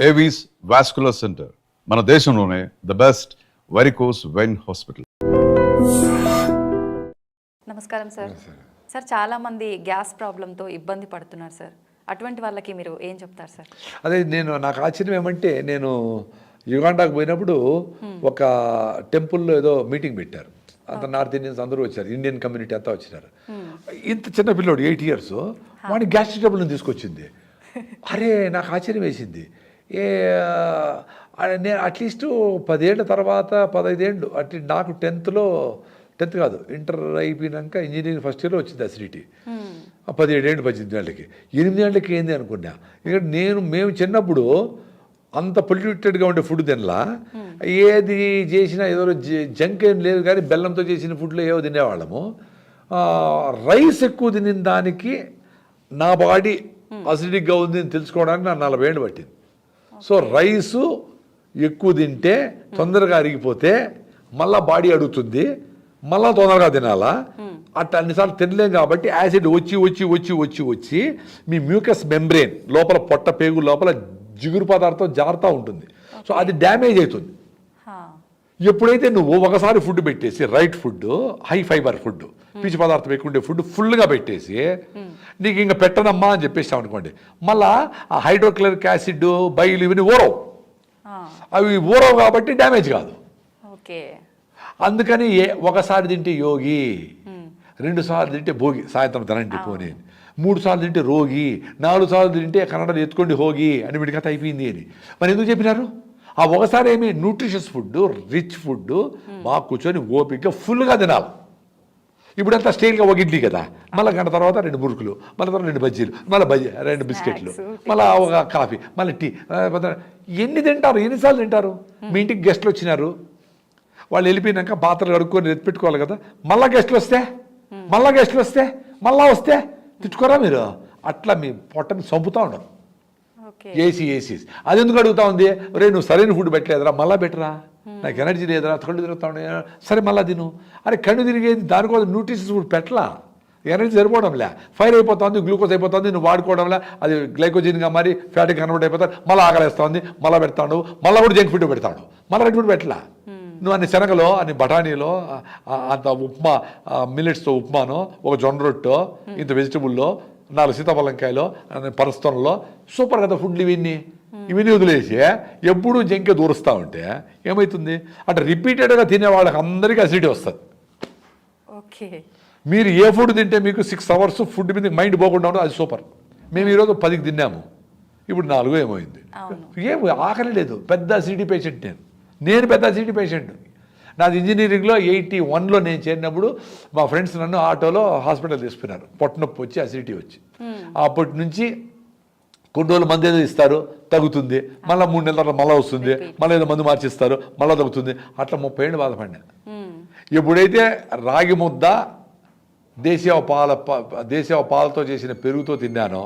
Avis vascular centre మన దేశంలోనే the best varicose vein hospital. నమస్కారం సార్. సార్ చాలా మంది గ్యాస్ ప్రాబ్లంతో ఇబ్బంది పడుతున్నారు సార్. అటువంటి వాళ్ళకి మీరు ఏం చెప్తారు సార్? అదే నాకు ఆశ్చర్యం ఏమంటే, నేను యుగాండాకు పోయినప్పుడు ఒక టెంపుల్లో ఏదో మీటింగ్ పెట్టారు. అంత నార్త్ ఇండియన్స్ అందరూ వచ్చారు, ఇండియన్ కమ్యూనిటీ అంతా వచ్చినారు. ఇంత చిన్న పిల్లోడు 8 years వాడిని గ్యాస్ట్రిక్ ట్రబుల్ని తీసుకొచ్చింది. అరే నాకు ఆశ్చర్యం వేసింది. నేను అట్లీస్ట్ 10 ఏళ్ళ తర్వాత 15 ఏళ్ళు అట్లీస్ట్ నాకు 10th కాదు ఇంటర్ అయిపోయినాక ఇంజనీరింగ్ ఫస్ట్ ఇయర్లో వచ్చింది అసిడిటీ. 17 ఏళ్ళు 18 ఏళ్ళకి 8 ఏళ్ళకి ఏంది అనుకున్నా. ఇక్కడ మేము చిన్నప్పుడు అంత పొల్యూటెడ్గా ఉండే ఫుడ్ తినలా, ఏది చేసినా ఏదో జంక్ ఏం లేదు, కానీ బెల్లంతో చేసిన ఫుడ్లో ఏవో తినేవాళ్ళము. రైస్ ఎక్కువ తినిన దానికి నా బాడీ అసిడిక్గా ఉంది అని తెలుసుకోవడానికి నాకు 40 ఏళ్ళు పట్టింది. సో రైసు ఎక్కువ తింటే తొందరగా అరిగిపోతే మళ్ళీ బాడీ అడుగుతుంది, మళ్ళీ తొందరగా తినాలా. అట్లా అన్నిసార్లు తినలేం కాబట్టి యాసిడ్ వచ్చి వచ్చి వచ్చి వచ్చి వచ్చి మీ మ్యూకస్ మెంబ్రెయిన్ లోపల పొట్ట పేగు లోపల జిగురు పదార్థం జారుతూ ఉంటుంది. సో అది డ్యామేజ్ అవుతుంది. ఎప్పుడైతే నువ్వు ఒకసారి ఫుడ్ పెట్టేసి right food, high fibre food, పీచు పదార్థం ఎక్కువ ఉండే ఫుడ్ ఫుల్గా పెట్టేసి నీకు ఇంకా పెట్టనమ్మా అని చెప్పేసాం అనుకోండి, మళ్ళా ఆ హైడ్రోక్లోరిక్ యాసిడ్ బైలు ఇవన్నీ ఊరవు. అవి ఊరవు కాబట్టి డ్యామేజ్ కాదు. అందుకని ఒకసారి తింటే యోగి, 2 సార్లు తింటే భోగి, సాయంత్రం తినండి పోనీ, 3 సార్లు తింటే రోగి, 4 సార్లు తింటే కన్నడలో ఎత్తుకోండి హోగి అని వీడి కథ అయిపోయింది అని. మరి ఎందుకు చెప్పినారు? ఆ ఒకసారి ఏమి న్యూట్రిషియస్ ఫుడ్, రిచ్ ఫుడ్ బాగా కూర్చొని ఓపికగా ఫుల్గా తినాలి. ఇప్పుడంతా స్టైల్గా ఒక ఇడ్లీ కదా, మళ్ళీ గంట తర్వాత 2 మురుకులు, మళ్ళీ తర్వాత 2 బజ్జీలు, మళ్ళీ 2 బిస్కెట్లు, మళ్ళీ ఒక కాఫీ, మళ్ళీ టీ. ఎన్ని తింటారు? ఎన్నిసార్లు తింటారు? మీ ఇంటికి గెస్ట్లు వచ్చినారు, వాళ్ళు వెళ్ళిపోయినాక పాత్రలు కడుక్కొని ఎత్తిపెట్టుకోవాలి కదా, మళ్ళీ గెస్ట్లు వస్తే మళ్ళీ వస్తే తిట్టుకోరా మీరు? అట్లా మీ పొట్టని చంపుతూ ఉండరు. ఏసీ అది ఎందుకు అడుగుతా ఉంది? రే నువ్వు సరైన ఫుడ్ పెట్టలేదురా, మళ్ళీ పెట్టరా, నాకు ఎనర్జీ లేదురా, కళ్ళు తిరుగుతా ఉండే, సరే మళ్ళీ తిను. అరే కళ్ళు తిరిగేది దానికోసం న్యూట్రిషియస్ ఫుడ్ పెట్టలా, ఎనర్జీ సరిపోవడంలే, ఫైర్ అయిపోతుంది, గ్లూకోజ్ అయిపోతుంది, నువ్వు వాడుకోవడంలే అది గ్లైకోజిన్గా మరి ఫ్యాట్కి కన్వర్ట్ అయిపోతుంది, మళ్ళీ ఆకలిస్తుంది, మళ్ళీ పెడతాడు, మళ్ళీ కూడా జంక్ ఫుడ్ పెడతాడు, మళ్ళీ రెడ్ ఫుడ్ పెట్టలా. నువ్వు అన్ని శనగలో, అన్ని బఠానీలో, అంత ఉప్మా, మిల్లెట్స్తో ఉప్మానో, ఒక జొన్న రొట్టో, ఇంత వెజిటబుల్లో, 4 సీతాఫలంకాయలో, పరస్థంలో, సూపర్ కదా ఫుడ్లు ఇవన్నీ వదిలేసి ఎప్పుడూ జంకే దూరుస్తూ ఉంటే ఏమవుతుంది? అంటే రిపీటెడ్గా తినే వాళ్ళకి అందరికీ అసిడిటీ వస్తుంది. మీరు ఏ ఫుడ్ తింటే మీకు 6 hours ఫుడ్ మీద మైండ్ పోకుండా ఉండదు, అది సూపర్. మేము ఈరోజు 10కి తిన్నాము, ఇప్పుడు 4 ఏమైంది, ఏమి ఆకలి లేదు. పెద్ద అసిడిటీ పేషెంట్ నేను పెద్ద అసిడిటీ పేషెంట్. నాది ఇంజనీరింగ్లో 81లో నేను చేరినప్పుడు మా ఫ్రెండ్స్ నన్ను ఆటోలో హాస్పిటల్ తీసుకున్నారు, పొట్ట నొప్పి వచ్చి అసిడిటీ వచ్చి. అప్పటి నుంచి కొన్ని రోజులు మందు ఏదో ఇస్తారు, తగ్గుతుంది, మళ్ళీ 3 నెలల తర్వాత మళ్ళీ వస్తుంది, మళ్ళీ ఏదో మందు మార్చిస్తారు, మళ్ళీ తగ్గుతుంది. అట్లా 30 ఏళ్ళు బాధపడినా. ఎప్పుడైతే రాగి ముద్ద దేశీయ పాలతో చేసిన పెరుగుతో తిన్నానో,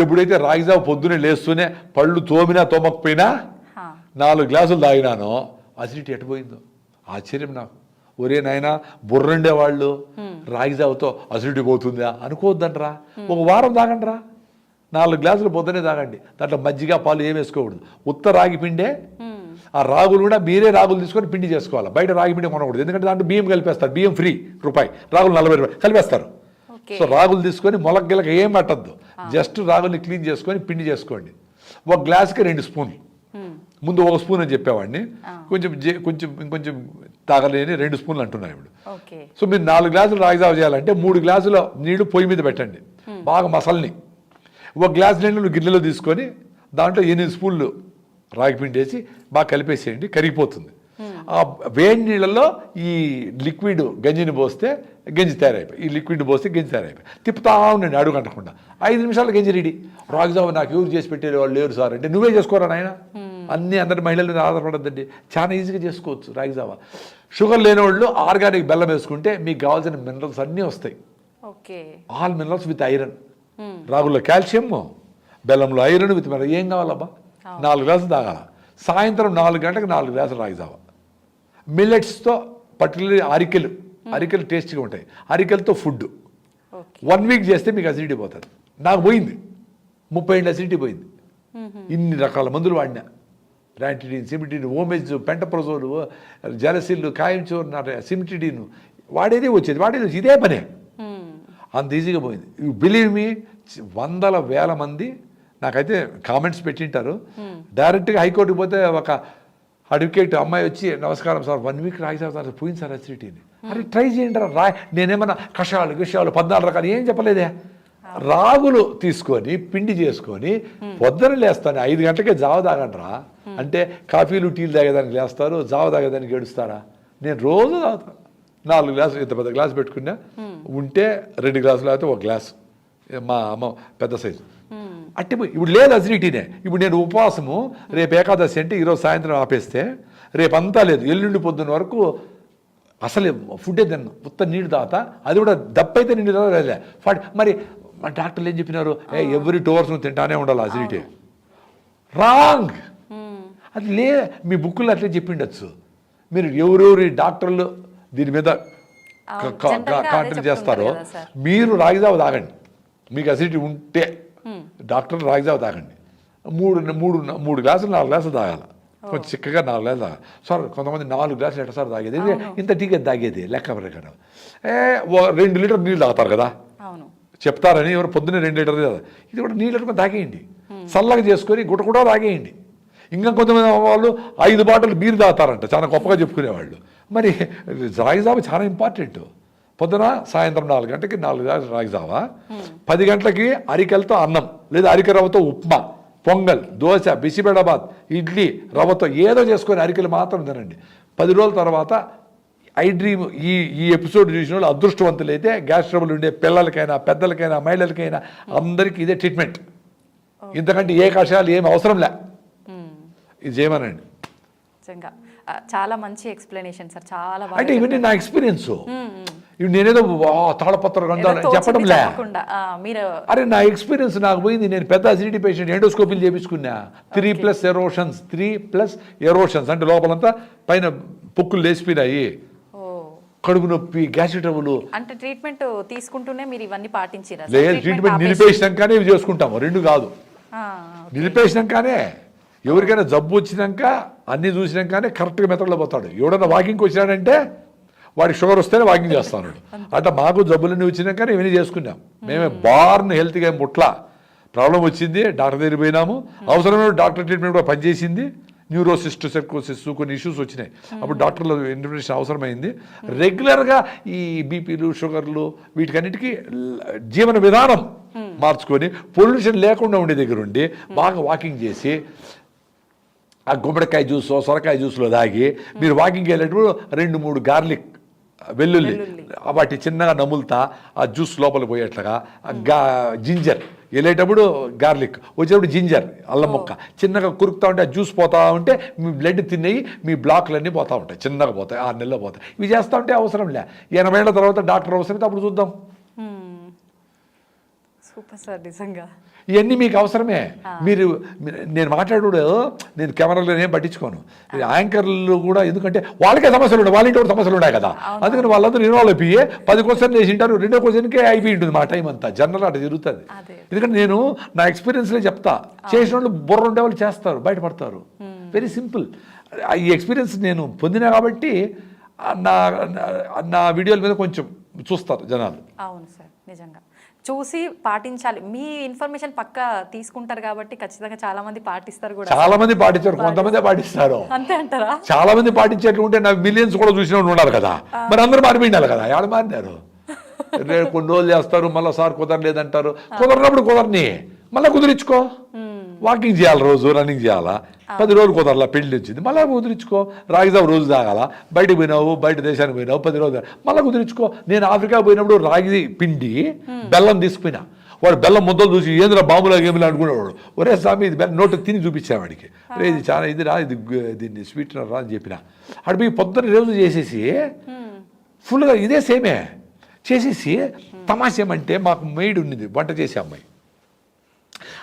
ఎప్పుడైతే రాగిజావ పొద్దునే లేస్తూనే పళ్ళు తోమినా తోమకపోయినా 4 గ్లాసులు తాగినానో అసిడిటీ ఎట్టుపోయిందో ఆశ్చర్యం నాకు. ఒరే నాయనా, బుర్రండేవాళ్ళు రాగిజావతో అసిడిటీ పోతుందా అనుకోవద్దంటరా. ఒక వారం తాగండిరా, 4 గ్లాసులు పొద్దునే తాగండి. దాంట్లో మజ్జిగ పాలు ఏం వేసుకోకూడదు, ఉత్త రాగి పిండే. ఆ రాగులు కూడా మీరే రాగులు తీసుకొని పిండి చేసుకోవాలి, బయట రాగి పిండి కొనకూడదు. ఎందుకంటే దాంట్లో బియ్యం కలిపేస్తారు, బియ్యం ఫ్రీ రూపాయి, రాగులు 40 రూపాయలు కలిపేస్తారు. సో రాగులు తీసుకొని మొలకగిలక ఏం పట్టద్దు, జస్ట్ రాగుల్ని క్లీన్ చేసుకొని పిండి చేసుకోండి. 1 గ్లాసుకి 2 స్పూన్లు, ముందు 1 స్పూన్ అని చెప్పేవాడిని, ఇంకొంచెం తాగలేని 2 స్పూన్లు అంటున్నాను ఇప్పుడు. సో మీరు 4 గ్లాసులు రాగిజావ చేయాలంటే 3 గ్లాసుల నీళ్లు పొయ్యి మీద పెట్టండి, బాగా మసల్ని. 1 గ్లాసు నీళ్ళు గిన్నెలో తీసుకొని దాంట్లో 8 స్పూన్లు రాగి పిండి వేసి బాగా కలిపేసేయండి, కరిగిపోతుంది. ఆ వేడి నీళ్ళల్లో ఈ లిక్విడ్ గంజిని పోస్తే గంజి తయారైపోయి, ఈ లిక్విడ్ పోస్తే గంజి తయారైపోయి, తిప్పుతా ఉండండి అడుగు అంటకుండా. 5 నిమిషాలు గంజి రెడీ. రాగిజావ నాకు ఎవరు చేసి పెట్టే వాళ్ళు లేరు సార్ అంటే, నువ్వే చేసుకోరా నాయన, అందరి మహిళల మీద ఆధారపడద్దండి, చాలా ఈజీగా చేసుకోవచ్చు రాగిజావ. షుగర్ లేని వాళ్ళు ఆర్గానిక్ బెల్లం వేసుకుంటే మీకు కావాల్సిన మినరల్స్ అన్నీ వస్తాయి. All minerals with iron. రాగుల్లో కాల్షియం, బెల్లంలో ఐరన్ విత్ మినరల్. ఏం కావాలబ్బా? 4 గ్లాసులు తాగాల. సాయంత్రం 4 గంటలకు 4 గ్లాసులు రాగిజావ. మిల్లెట్స్తో పర్టికులర్లీ అరికెలు టేస్టీగా ఉంటాయి, అరికెలతో ఫుడ్ 1 వీక్ చేస్తే మీకు అసిడిటీ పోతుంది. నాకు పోయింది, 30 ఏళ్ళ అసిడిటీ పోయింది. ఇన్ని రకాల మందులు వాడినా, ర్యాంటిడిన్, సిమిటిడిన్, ఓమెజ్, పెంటప్రజోలు, జెలసిల్, కాయంచోర్, సిమిటిడిన్ వాడేది వచ్చేది ఇదే పనే. అంత ఈజీగా పోయింది. యూ బిలీవ్ మీ, వందల వేల మంది నాకైతే కామెంట్స్ పెట్టింటారు. డైరెక్ట్గా హైకోర్టుకి పోతే ఒక అడ్వకేట్ అమ్మాయి వచ్చి, నమస్కారం సార్, 1 వీక్ రాగి సార్ పోయింది సార్ అసిడిటీని. అరే ట్రై చేయండి రా, నేనేమన్నా కషాయాలు 14 రకాలు ఏం చెప్పలేదే. రాగులు తీసుకొని పిండి చేసుకొని పొద్దున లేస్తాను, 5 గంటలకే జావ తాగండిరా అంటే కాఫీలు టీలు తాగేదానికి లేస్తారు, జావ తాగేదానికి ఏడుస్తారా? నేను రోజు తాగుతాను. 4 గ్లాసులు, ఇంత పెద్ద గ్లాసు పెట్టుకున్నా, ఉంటే 2 గ్లాసులు అయితే 1 గ్లాసు, మా అమ్మ పెద్ద సైజు. అంటే ఇప్పుడు లేదు అసిడిటీనే. ఇప్పుడు నేను ఉపవాసము, రేపు ఏకాదశి అంటే ఈరోజు సాయంత్రం ఆపేస్తే రేపంతా లేదు, ఎల్లుండి పొద్దున్న వరకు అసలు ఫుడ్డే తిన్నాను, ఉత్త నీళ్ళు తాగుతా. అది కూడా దప్పైతే నీళ్ళు తాగలే. మరి మా డాక్టర్లు ఏం చెప్పినారు, ఎవ్రీ 2 hours నువ్వు తింటానే ఉండాలి అసిడిటీ. రాంగ్. అది మీ బుక్కుల్లో అట్లే చెప్పిండొచ్చు. మీరు ఎవరెవరి డాక్టర్లు దీని మీద కాంట్రీ చేస్తారో, మీరు రాగిజావ తాగండి. మీకు అసిడిటీ ఉంటే డాక్టర్ రాగిజావ తాగండి. 3 గ్లాసులు 4 గ్లాసులు తాగాలి, కొంచెం చిక్కగా 4 గ్లాసులు తాగాలి. సార్ కొంతమంది 4 గ్లాసులు ఎట్లా సార్ తాగేది, ఇంత టీకే తాగేది లెక్క ప్రకారం 2 లీటర్ నీళ్ళు తాగుతారు కదా చెప్తారని, ఎవరు పొద్దున్నే 2 లీటర్లు కదా, ఇది కూడా నీళ్ళు పెట్టుకొని తాగేయండి, చల్లగా చేసుకొని గుట్ట కూడా తాగేయండి. ఇంకా కొంతమంది వాళ్ళు 5 బాటిల్ బీరు తాగుతారంట, చాలా గొప్పగా చెప్పుకునేవాళ్ళు. మరి రాగిజావ చాలా ఇంపార్టెంట్. పొద్దున సాయంత్రం 4 గంటలకి 4 గ్లాసులు రాగిజావ, 10 గంటలకి అరికెలతో అన్నం లేదా అరికె రవ్వతో ఉప్మా, పొంగల్, దోశ, బిసిబెడబాద్, ఇడ్లీ రవ్వతో ఏదో చేసుకొని అరికెలు మాత్రం తినండి. 10 రోజుల తర్వాత ఐ డ్రీమ్ ఈ ఎపిసోడ్ చూసిన వాళ్ళు అదృష్టవంతులైతే గ్యాస్ ట్రబుల్ ఉండే పిల్లలకైనా పెద్దలకైనా మహిళలకైనా అందరికీ ఇదే ట్రీట్మెంట్. ఇంతకంటే ఏ కషాయాలు ఏమి అవసరం లే, ఇది చేయమనండి. చాలా మంచి ఎక్స్ప్లెనేషన్ సార్, చాలా అంటే ఇవన్నీ నా ఎక్స్పీరియన్స్. ఇవి నేనేదో తాళపత్ర గ్రంథాలు చెప్పడం లే, అరే నా ఎక్స్పీరియన్స్ నాకు పోయింది. నేను పెద్ద అసిడిటీ పేషెంట్, ఎండోస్కోపీలు చేపించుకున్నా. 3+ ఎరోషన్స్ అంటే లోపలంతా పైన పొక్కులు లేచిపోయినాయి, కడుపు నొప్పి, గ్యాస్ట్రిక్ ట్రబుల్. అంటే ట్రీట్మెంట్ తీసుకుంటూనే మీరు ఇవన్నీ పాటించారా? లేదు, ట్రీట్మెంట్ నిలిపేసినాకనే ఇవి చేసుకుంటాము, 2 కాదు. నిలిపేసినాకనే, ఎవరికైనా జబ్బు వచ్చినాక అన్నీ చూసినాకనే కరెక్ట్గా మెథడ్లో పోతాడు. ఎవడన్నా వాకింగ్కి వచ్చినాడంటే వాడికి షుగర్ వస్తేనే వాకింగ్ చేస్తాడు. అంటే మాకు జబ్బులన్నీ వచ్చినాకనే ఇవన్నీ చేసుకున్నాం. మేమే బార్న్ హెల్త్గా ముట్లా. ప్రాబ్లం వచ్చింది, డాక్టర్ దగ్గర పోయినాము, అవసరమైన డాక్టర్ ట్రీట్మెంట్ కూడా పనిచేసింది. న్యూరోసిస్ట్, సెర్కోసిస్ కొన్ని ఇష్యూస్ వచ్చినాయి, అప్పుడు డాక్టర్ల ఇంటర్వెన్షన్ అవసరమైంది. రెగ్యులర్గా ఈ బీపీలు, షుగర్లు వీటికన్నిటికీ జీవన విధానం మార్చుకొని పొల్యూషన్ లేకుండా ఉండే దగ్గర ఉండి బాగా వాకింగ్ చేసి, ఆ గుమ్మడికాయ జ్యూస్, సొరకాయ జ్యూస్లో తాగి మీరు వాకింగ్కి వెళ్ళేటప్పుడు 2-3 గార్లిక్, వెల్లుల్లి వాటి చిన్నగా నములుతా ఆ జ్యూస్ లోపల పోయేట్లుగా, జింజర్ వెళ్ళేటప్పుడు గార్లిక్, వచ్చేటప్పుడు జింజర్ అల్లం ముక్క చిన్నగా కురుకుతా ఉంటే ఆ జ్యూస్ పోతా ఉంటే మీ బ్లడ్ తినేయి మీ బ్లాక్లన్నీ పోతూ ఉంటాయి, చిన్నగా పోతాయి, 6 నెలల్లో పోతాయి. ఇవి చేస్తూ ఉంటే అవసరం లే, 80 ఏళ్ళ తర్వాత డాక్టర్ అవసరమైతే అప్పుడు చూద్దాం. సూపర్ సార్, నిజంగా ఇవన్నీ మీకు అవసరమే. నేను మాట్లాడు, నేను కెమెరాలో ఏం పట్టించుకోను. యాంకర్లు కూడా, ఎందుకంటే వాళ్ళకే సమస్యలు ఉన్నాయి, వాళ్ళ ఇంటి సమస్యలు ఉన్నాయి కదా, అందుకని వాళ్ళందరూ ఇన్వాల్వ్ అయిపోయి 10 క్వశ్చన్ చేసి ఉంటారు, 2వ క్వశ్చన్కే అయిపోయి ఉంటుంది మా టైం అంతా. జనరల్ అట్లా జరుగుతుంది. ఎందుకంటే నేను నా ఎక్స్పీరియన్స్లే చెప్తా. చేసిన వాళ్ళు బుర్ర ఉండే వాళ్ళు చేస్తారు, బయటపడతారు. Very simple. ఈ ఎక్స్పీరియన్స్ నేను పొందినా కాబట్టి నా వీడియోల మీద కొంచెం చూస్తారు జనాలు. అవును సార్, నిజంగా చూసి పాటించాలి. మీ ఇన్ఫర్మేషన్ పక్కా తీసుకుంటారు కాబట్టి ఖచ్చితంగా చాలా మంది పాటిస్తారు కూడా. చాలా మంది పాటించారు, కొంతమంది పాటిస్తారు, అంతే అంటారా? చాలా మంది పాటించేట్లు ఉంటే నా మిలియన్స్ కూడా చూసిన ఉండాలి కదా, మరి అందరూ మారిపోయిండాలి కదా. ఎవరు మారినారు? కొన్ని రోజులు చేస్తారు, మళ్ళీ సార్ కుదరలేదంటారు. కుదరనప్పుడు కుదరని మళ్ళీ కుదిరించుకో. వాకింగ్ చేయాలి, రోజు రన్నింగ్ చేయాలా, 10 రోజులు కుదరలా, పెళ్లి వచ్చింది, మళ్ళీ కుదిరించుకో. రాగిజావ రోజు తాగాల, బయటకు పోయినావు, బయట దేశానికి పోయినావు, 10 రోజులు మళ్ళీ కుదిరించుకో. నేను ఆఫ్రికా పోయినప్పుడు రాగి పిండి బెల్లం తీసుకుపోయినా, వాడు బెల్లం ముద్దలు చూసి ఏంద్రా బాంబులా గేములా అనుకునేవాడు. ఒరే స్వామి ఇది నోటు తిని చూపించాను వాడికి, ఇది చాలా ఇది రా, ఇది దీన్ని స్వీట్నర్ రా అని చెప్పిన. అటు పోయి పొద్దున్న రోజు చేసేసి ఫుల్గా ఇదే సేమే చేసేసి, తమాషేమంటే మాకు మెయిడ్ ఉన్నది వంట చేసే అమ్మాయి,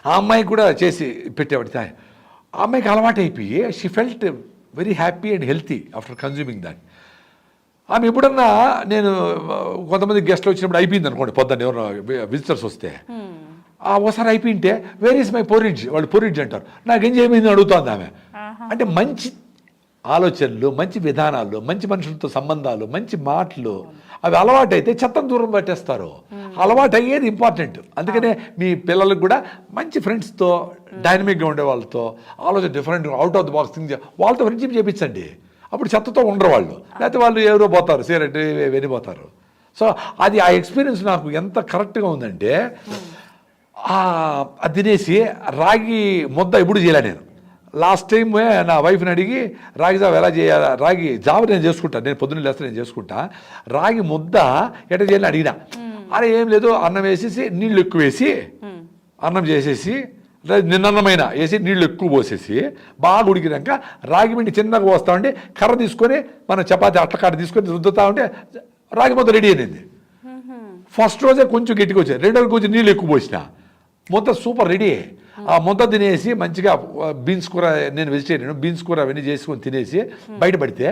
ఆ అమ్మాయి కూడా చేసి పెట్టేవాడి. ఆ అమ్మాయికి అలవాటు అయిపోయి she felt very happy and healthy after consuming that. ఆమె ఎప్పుడన్నా నేను కొంతమంది గెస్ట్లు వచ్చినప్పుడు అయిపోయింది అనుకోండి, పొద్దున్న ఎవరు విజిటర్స్ వస్తే ఒకసారి అయిపోయింటే వేర్ ఈస్ మై పొరిడ్జ్, వాళ్ళు పొరిడ్జ్ అంటారు, నాకేం చేయమైంది అడుగుతోంది ఆమె. అంటే మంచి ఆలోచనలు, మంచి విధానాలు, మంచి మనుషులతో సంబంధాలు, మంచి మాటలు అవి అలవాటైతే చెత్తను దూరం పెట్టేస్తారు. అలవాటు అయ్యేది ఇంపార్టెంట్. అందుకనే మీ పిల్లలకు కూడా మంచి ఫ్రెండ్స్తో, డైనమిక్గా ఉండే వాళ్ళతో, ఆలోచన different, out of the box thing, వాళ్ళతో ఫ్రెండ్షిప్ చేయించండి. అప్పుడు చెత్తతో ఉండరు వాళ్ళు, లేకపోతే వాళ్ళు ఎవరో పోతారు, సిగరెట్ వెళ్ళిపోతారు. సో అది ఆ ఎక్స్పీరియన్స్ నాకు ఎంత కరెక్ట్గా ఉందంటే, అది తినేసి రాగి ముద్ద ఎప్పుడు చేయలే నేను. లాస్ట్ టైం నా వైఫ్ని అడిగి రాగి జావ ఎలా చేయాలి, రాగి జావ నేను చేసుకుంటా, నేను పొద్దున్న లేస్తే నేను చేసుకుంటా, రాగి ముద్ద ఎట్లా చేయాలని అడిగినా. అరే ఏం లేదు, అన్నం వేసేసి నీళ్ళు ఎక్కువ వేసి, అన్నం చేసేసి నిన్నన్నమైన వేసి నీళ్ళు ఎక్కువ పోసేసి బాగా ఉడికినాక రాగి పిండి చిన్నగా పోస్తా ఉంటే కర్ర తీసుకొని మనం చపాతీ అట్లకాడ తీసుకొని రుద్దుతా ఉంటే రాగి ముద్ద రెడీ అయినది. ఫస్ట్ రోజే కొంచెం గట్టిగా వచ్చాయి, రెండో రోజు కొంచెం నీళ్ళు ఎక్కువ పోసిన ముద్ద సూపర్ రెడీ. ఆ ముద్ద తినేసి మంచిగా బీన్స్ కూర, నేను వెజిటేరియన్, బీన్స్ కూర అవన్నీ చేసుకొని తినేసి బయటపడితే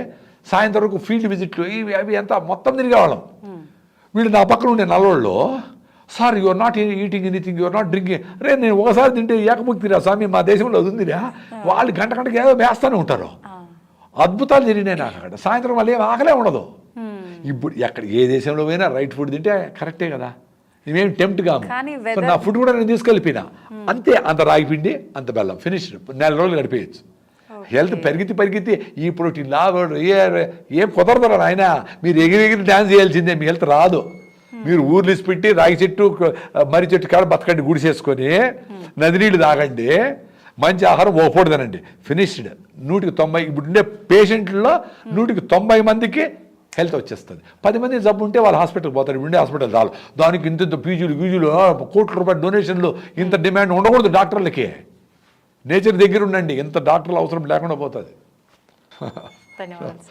సాయంత్రం వరకు ఫీల్డ్ విజిట్లు ఇవి అవి అంతా మొత్తం తిరిగేవాళ్ళం. వీళ్ళు నా పక్కన ఉండే నల్లోళ్ళు, sir you're not eating anything, you're not drinking. రే నేను ఒకసారి తింటే ఏకముక్తిరా స్వామి, మా దేశంలో అది ఉందిరా. వాళ్ళు గంటకి ఏదో వేస్తూనే ఉంటారు. అద్భుతాలు జరిగినాయి నాకు అక్కడ. సాయంత్రం వాళ్ళు ఏం ఆకలే ఉండదు. ఇప్పుడు ఎక్కడ ఏ దేశంలో పోయినా రైట్ ఫుడ్ తింటే కరెక్టే కదా, ఇవేం టెంప్ట్ కాము. నా ఫుడ్ కూడా నేను తీసుకెళ్ళిపోయినా అంతే. అంత రాగి పిండి, అంత బెల్లం, ఫినిష్డ్. 4 రోజులు గడిపేయచ్చు. హెల్త్ పరిగెత్తి ఈ ప్రోటీన్ లాభం ఏం కుదరదు ఆయన. మీరు ఎగిరి డ్యాన్స్ చేయాల్సిందే, మీ హెల్త్ రాదు. మీరు ఊర్లిసి పెట్టి రాగి చెట్టు, మర్రి చెట్టు కాడ బతకండి, గుడిసేసుకొని నది నీళ్ళు తాగండి, మంచి ఆహారం ఓ పూట తినండి, ఫినిష్డ్. 190 ఇప్పుడు ఉండే పేషెంట్లలో 190 మందికి హెల్త్ వచ్చేస్తుంది. 10 మంది జబ్బు ఉంటే వాళ్ళు హాస్పిటల్కి పోతారు. ఉండే హాస్పిటల్ చాలు, దానికి ఇంత ఫీజులు కోట్ల రూపాయల డొనేషన్లు, ఇంత డిమాండ్ ఉండకూడదు డాక్టర్లకి. నేచర్ దగ్గర ఉండండి, ఇంత డాక్టర్లు అవసరం లేకుండా పోతుంది. ధన్యవాదాలు.